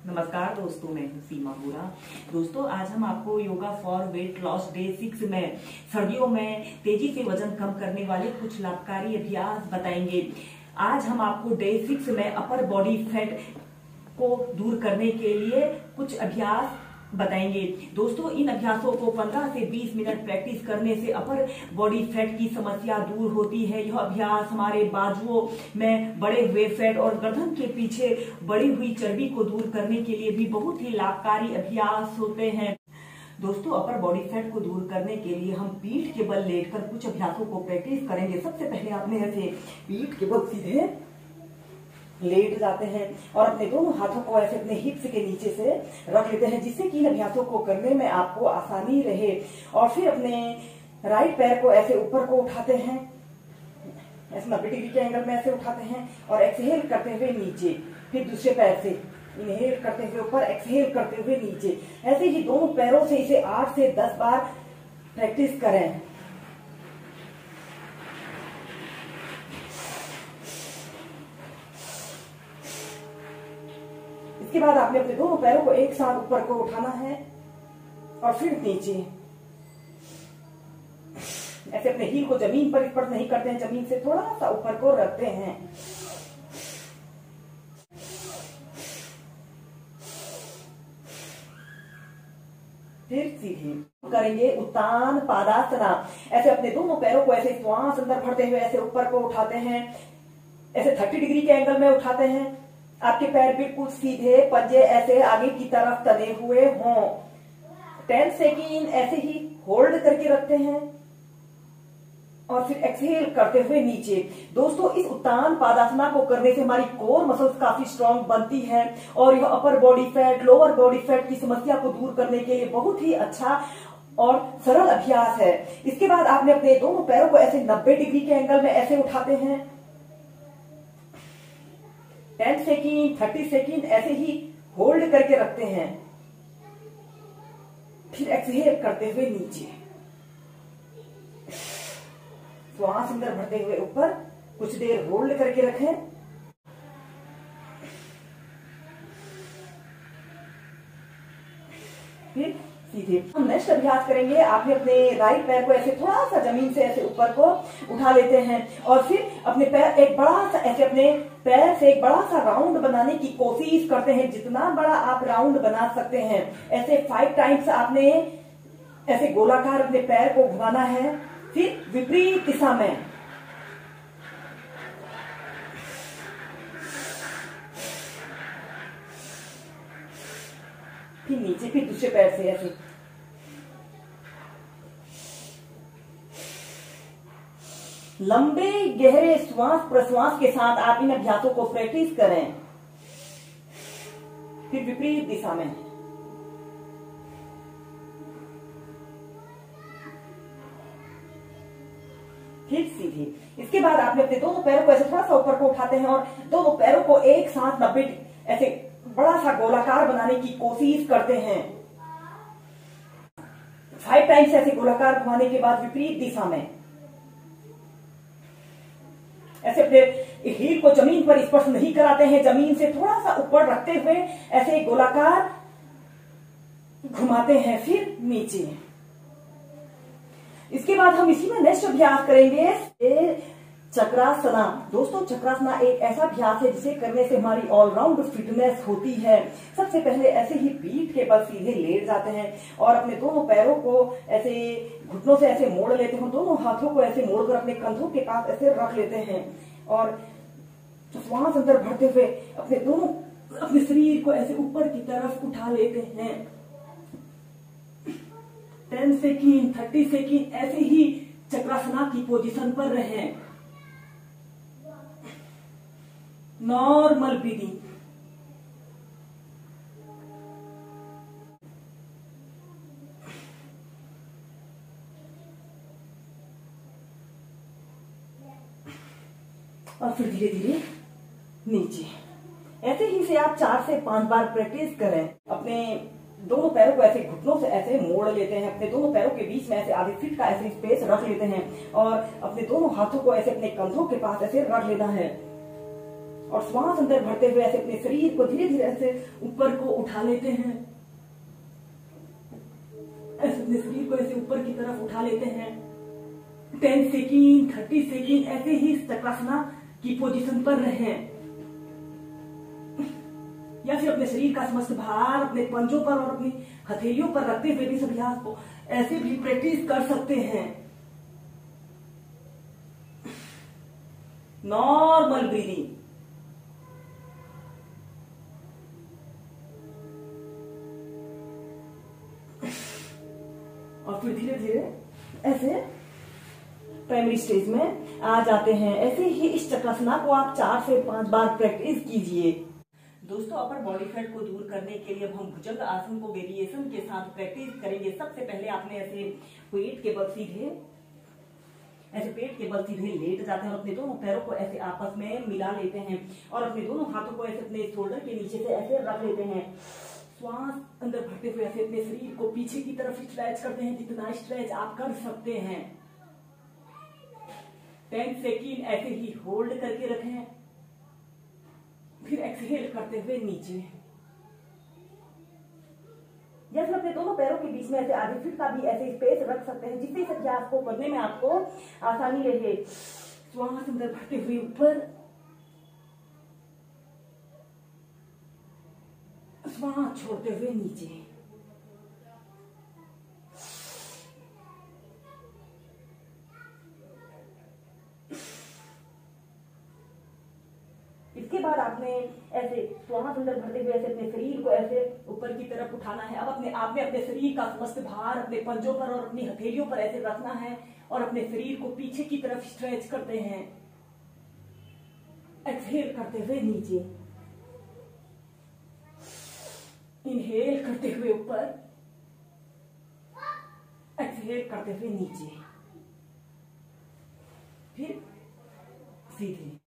नमस्कार दोस्तों, मैं हूँ सीमा बोरा। दोस्तों, आज हम आपको yoga for weight loss day 6 में सर्दियों में तेजी से वजन कम करने वाले कुछ लाभकारी अभ्यास बताएंगे। आज हम आपको डे 6 में अपर बॉडी फैट को दूर करने के लिए कुछ अभ्यास बताएंगे। दोस्तों, इन अभ्यासों को 15 से 20 मिनट प्रैक्टिस करने से अपर बॉडी फैट की समस्या दूर होती है। यह अभ्यास हमारे बाजुओं में बढ़े हुए फैट और गर्दन के पीछे बढ़ी हुई चर्बी को दूर करने के लिए भी बहुत ही लाभकारी अभ्यास होते हैं। दोस्तों, अपर बॉडी फैट को दूर करने के लिए हम पीठ के बल लेटकर कुछ अभ्यासों को प्रैक्टिस करेंगे। सबसे पहले आपने ऐसे पीठ के बल सीधे लेट जाते हैं और अपने दोनों हाथों को ऐसे अपने हिप्स के नीचे से रख लेते हैं, जिससे कि इन अभ्यासों को करने में आपको आसानी रहे। और फिर अपने राइट पैर को ऐसे ऊपर को उठाते हैं, ऐसे 90 डिग्री के एंगल में ऐसे उठाते हैं और एक्सहेल करते हुए नीचे। फिर दूसरे पैर से इनहेल करते हुए ऊपर, एक्सहेल करते हुए नीचे। ऐसे ही दोनों पैरों से इसे 8 से 10 बार प्रैक्टिस करें। इसके बाद आपने अपने दोनों पैरों को एक साथ ऊपर को उठाना है और फिर नीचे। ऐसे अपने हील को जमीन पर स्पर्श नहीं करते हैं, जमीन से थोड़ा सा ऊपर को रखते हैं। फिर सीधे करेंगे उत्तान पादासना। ऐसे अपने दोनों पैरों को ऐसे श्वास अंदर भरते हुए ऐसे ऊपर को उठाते हैं, ऐसे 30 डिग्री के एंगल में उठाते हैं। आपके पैर बिल्कुल सीधे, पंजे ऐसे आगे की तरफ तने हुए हों। 10 सेकंड ऐसे ही होल्ड करके रखते हैं और फिर एक्सहेल करते हुए नीचे। दोस्तों, इस उत्तान पादासना को करने से हमारी कोर मसल्स काफी स्ट्रांग बनती है और यह upper body fat, lower body fat की समस्या को दूर करने के लिए बहुत ही अच्छा और सरल अभ्यास है। इसके बाद आपने अपने दोनों पैरों को ऐसे 90 डिग्री के एंगल में ऐसे उठाते हैं। 10 सेकंड, 30 सेकंड ऐसे ही होल्ड करके रखते हैं, फिर एक्सहेल करते हुए नीचे। श्वास अंदर भरते हुए ऊपर, कुछ देर होल्ड करके रखें। फिर सीधे हम नेक्स्ट अभ्यास करेंगे। आपने अपने राइट पैर को ऐसे थोड़ा सा जमीन से ऐसे ऊपर को उठा लेते हैं और फिर अपने पैर एक बड़ा सा ऐसे अपने पैर से एक बड़ा सा राउंड बनाने की कोशिश करते हैं। जितना बड़ा आप राउंड बना सकते हैं, ऐसे 5 टाइम्स आपने ऐसे गोलाकार अपने पैर को घुमाना है। फिर विपरीत दिशा में फिर नीचे, फिर दूसरे पैर से ऐसे। लंबे गहरे श्वास प्रश्वास के साथ आप इन अभ्यासों को प्रैक्टिस करें। फिर विपरीत दिशा में फिर सीधे। इसके बाद आपने अपने दोनों पैरों को ऐसे थोड़ा सा ऊपर को उठाते हैं और दोनों पैरों को एक साथ 90 ऐसे बड़ा सा गोलाकार बनाने की कोशिश करते हैं। 5 टाइम्स ऐसे गोलाकार घुमाने के बाद विपरीत दिशा में ऐसे अपने हील को जमीन पर स्पर्श नहीं कराते हैं, जमीन से थोड़ा सा ऊपर रखते हुए ऐसे गोलाकार घुमाते हैं, फिर नीचे। इसके बाद हम इसी में नेक्स्ट अभ्यास करेंगे चक्रासना। दोस्तों, चक्रासना एक ऐसा अभ्यास है जिसे करने से हमारी ऑलराउंड फिटनेस होती है। सबसे पहले ऐसे ही पीठ के बल सीधे लेट जाते हैं और अपने दोनों पैरों को ऐसे घुटनों से ऐसे मोड़ लेते हैं। दोनों हाथों को ऐसे मोड़कर अपने कंधों के पास ऐसे रख लेते हैं और श्वास अंदर भरते हुए अपने शरीर को ऐसे ऊपर की तरफ उठा लेते हैं। 10 सेकंड, 30 सेकंड ऐसे ही चक्रासना की पोजीशन पर रहें। Normal breathing. और फिर धीरे धीरे नीचे। ऐसे ही से आप 4 से 5 बार प्रैक्टिस करें। अपने दोनों पैरों को ऐसे घुटनों से ऐसे मोड़ लेते हैं, अपने दोनों पैरों के बीच में ऐसे आधे फीट का ऐसे स्पेस रख लेते हैं और अपने दोनों हाथों को ऐसे अपने कंधों के पास ऐसे रख लेना है। और श्वास अंदर भरते हुए ऐसे अपने शरीर को धीरे धीरे ऐसे ऊपर को उठा लेते हैं। ऐसे अपने शरीर को ऐसे ऊपर की तरफ उठा लेते हैं। 10 सेकेंड 30 सेकेंड ऐसे ही चक्रासना की पोजीशन पर रहें, या फिर अपने शरीर का समस्त भार अपने पंजों पर और अपनी हथेलियों पर रखते हुए भी इस अभ्यास को ऐसे भी प्रैक्टिस कर सकते हैं। Normal breathing. और फिर धीरे धीरे ऐसे प्राइमरी स्टेज में आ जाते हैं। ऐसे ही इस चक्रासना को आप 4 से 5 बार प्रैक्टिस कीजिए। दोस्तों, अपर बॉडी फैट को दूर करने के लिए अब हम भुजंग आसन को वेरिएशन के साथ प्रैक्टिस करेंगे। सबसे पहले आपने ऐसे पेट के बल सीधे लेट जाते हैं और अपने दोनों पैरों को ऐसे आपस में मिला लेते हैं और अपने दोनों हाथों को ऐसे अपने शोल्डर के नीचे से ऐसे रख लेते हैं। श्वास अंदर भरते हुए ऐसे अपने शरीर को पीछे की तरफ स्ट्रेच करते हैं, जितना स्ट्रेच आप कर सकते हैं। 10 सेकेंड ऐसे ही होल्ड करके रखें, फिर एक्सहेल करते हुए नीचे, या फिर अपने दोनों पैरों के बीच में ऐसे आधे फीट का भी ऐसे स्पेस रख सकते हैं, जिससे इस अभ्यास को करने में आपको आसानी रहे। श्वास अंदर भरते हुए ऊपर, श्वास छोड़ते हुए नीचे। इसके बाद आपने ऐसे श्वास अंदर भरते हुए ऐसे अपने शरीर को ऐसे ऊपर की तरफ उठाना है। अब अपने आप में अपने शरीर का समस्त भार अपने पंजों पर और अपनी हथेलियों पर ऐसे रखना है और अपने शरीर को पीछे की तरफ स्ट्रेच करते हैं। एक्सहेल करते हुए नीचे, इनहेल करते हुए ऊपर, एक्सहेल करते हुए नीचे, फिर सीधे।